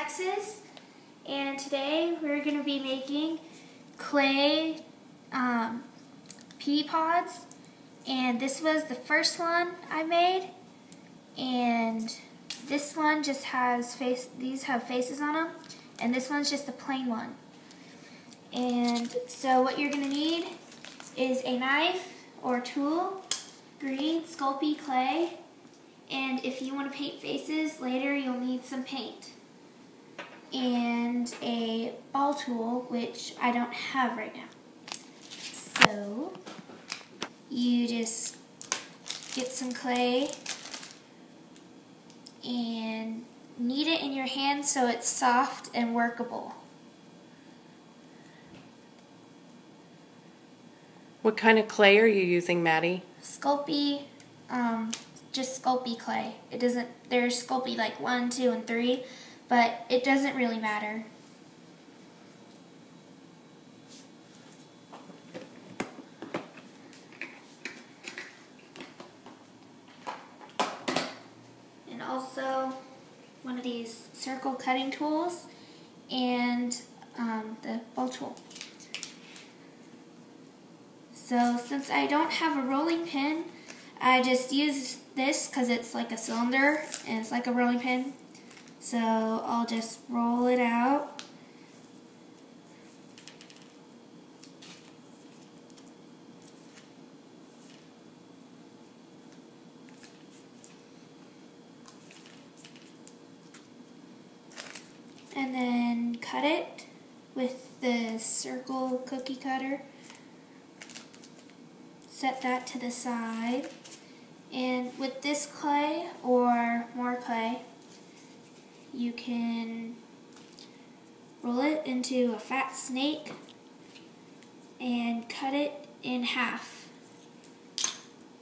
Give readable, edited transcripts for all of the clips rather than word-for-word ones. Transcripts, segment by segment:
Texas, and today we're going to be making clay pea pods, and this was the first one I made, and this one just has these have faces on them, and this one's just a plain one. And so what you're going to need is a knife or tool, green Sculpey clay, and if you want to paint faces later, you'll need some paint. And a ball tool, which I don't have right now. So you just get some clay and knead it in your hand so it's soft and workable. What kind of clay are you using, Mattie? Sculpey, just Sculpey clay. It doesn't, there's Sculpey like 1, 2, and 3, but it doesn't really matter. And also one of these circle cutting tools and the bowl tool. So since I don't have a rolling pin, I just use this because it's like a cylinder and it's like a rolling pin. So I'll just roll it out. And then cut it with the circle cookie cutter. Set that to the side. And with this clay or more clay, you can roll it into a fat snake and cut it in half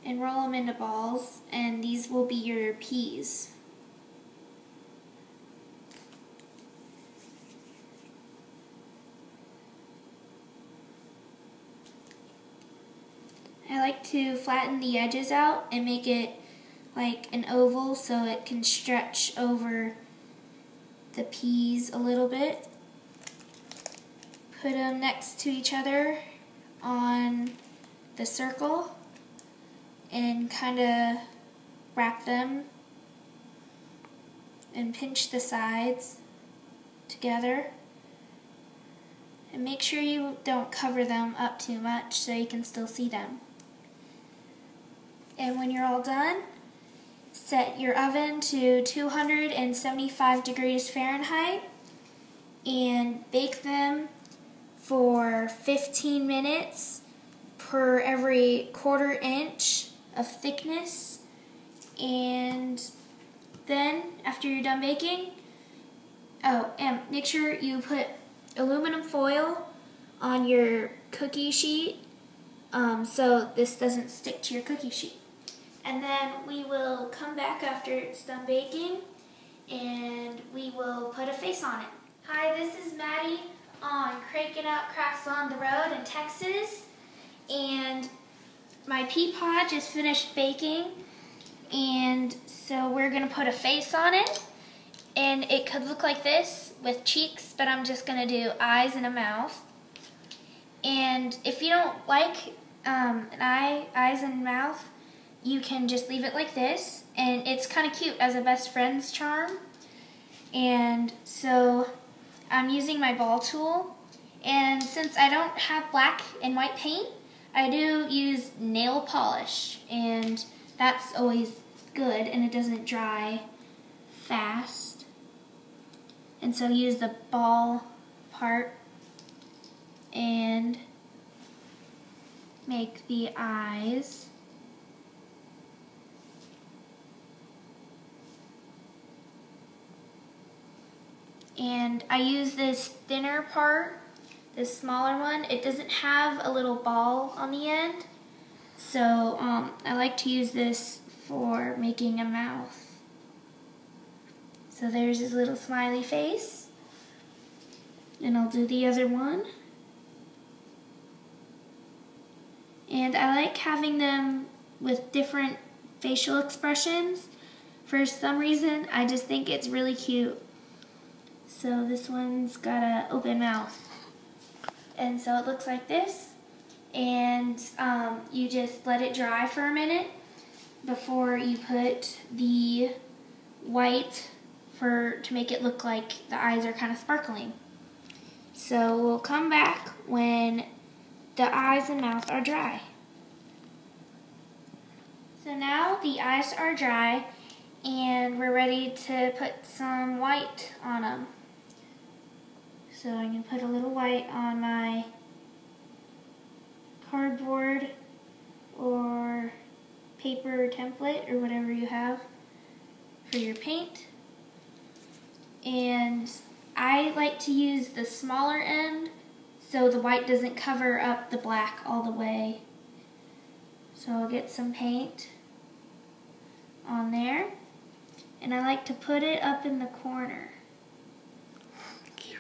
and roll them into balls, and these will be your peas. I like to flatten the edges out and make it like an oval so it can stretch over the peas a little bit. Put them next to each other on the circle and kind of wrap them and pinch the sides together. And make sure you don't cover them up too much so you can still see them. And when you're all done, set your oven to 275 degrees Fahrenheit and bake them for 15 minutes per every 1/4 inch of thickness. And then after you're done baking, and make sure you put aluminum foil on your cookie sheet so this doesn't stick to your cookie sheet. And then we will come back after it's done baking and we will put a face on it. Hi, this is Mattie on Crankin Crafts on the Road in Texas, and my pea pod just finished baking, and so we're going to put a face on it, and it could look like this with cheeks, but I'm just going to do eyes and a mouth. And if you don't like eyes and mouth, you can just leave it like this, and it's kind of cute as a best friend's charm. And so I'm using my ball tool, and since I don't have black and white paint, I do use nail polish, and that's always good and it doesn't dry fast. And so use the ball part and make the eyes. And I use this thinner part, this smaller one. It doesn't have a little ball on the end, so I like to use this for making a mouth. So there's his little smiley face, and I'll do the other one. And I like having them with different facial expressions. For some reason, I just think it's really cute. So this one's got an open mouth. And so it looks like this. And you just let it dry for a minute before you put the white to make it look like the eyes are kind of sparkling. So we'll come back when the eyes and mouth are dry. So now the eyes are dry and we're ready to put some white on them. So I'm going to put a little white on my cardboard or paper template or whatever you have for your paint. And I like to use the smaller end so the white doesn't cover up the black all the way. So I'll get some paint on there, and I like to put it up in the corner. Cute.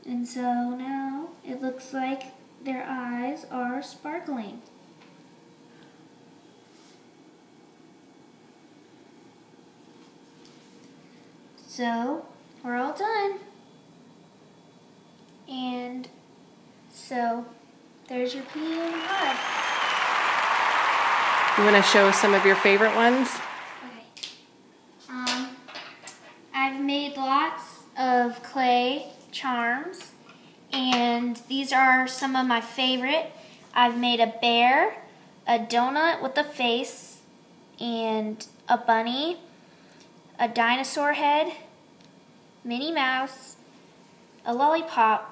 And so now it looks like their eyes are sparkling. So we're all done. And so there's your pea pod. You want to show us some of your favorite ones? Okay. I've made lots of clay charms, and these are some of my favorite. I've made a bear, a donut with a face, and a bunny, a dinosaur head, Minnie Mouse, a lollipop,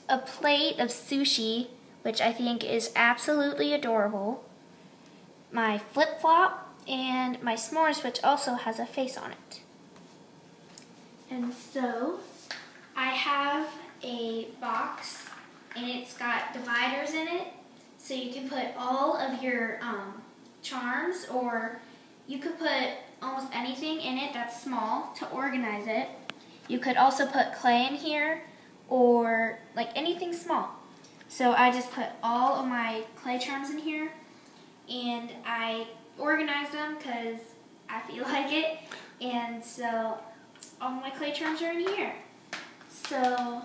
a plate of sushi, which I think is absolutely adorable, my flip-flop, and my s'mores, which also has a face on it. And so I have a box, and it's got dividers in it, so you can put all of your charms, or you could put almost anything in it that's small to organize it. You could also put clay in here, or like anything small. So I just put all of my clay charms in here, and I organize them because I feel like it. And so all my clay charms are in here. So,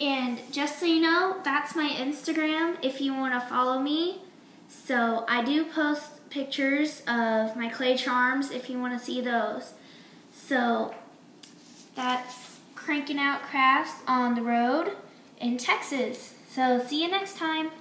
and just so you know, that's my Instagram if you want to follow me. So I do post pictures of my clay charms if you want to see those. So that's Crankin' Out Crafts on the road in Texas. So see you next time.